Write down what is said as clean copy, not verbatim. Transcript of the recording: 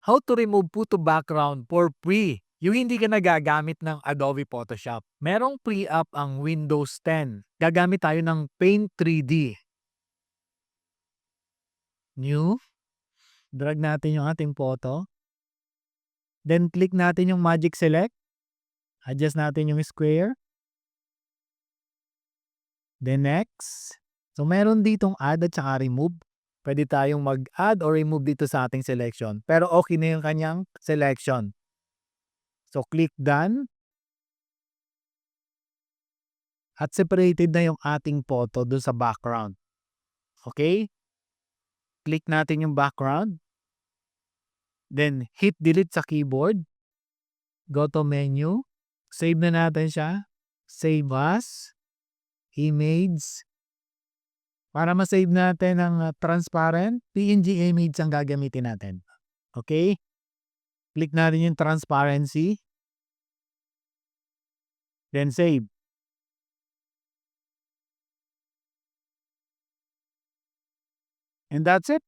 How to remove photo background for free. Yung hindi ka nagagamit ng Adobe Photoshop. Merong pre-app ang Windows 10. Gagamit tayo ng Paint 3D. New. Drag natin yung ating photo. Then click natin yung Magic Select. Adjust natin yung square. Then next. So meron ditong add at saka remove. Pwede tayong mag-add or remove dito sa ating selection. Pero okay na yung kanyang selection. So click done. At separated na yung ating photo dun sa background. Okay? Click natin yung background. Then hit delete sa keyboard. Go to menu. Save na natin siya. Save as. Image. Para ma-save natin ang transparent, PNG image ang gagamitin natin. Okay? Click natin yung transparency. Then save. And that's it.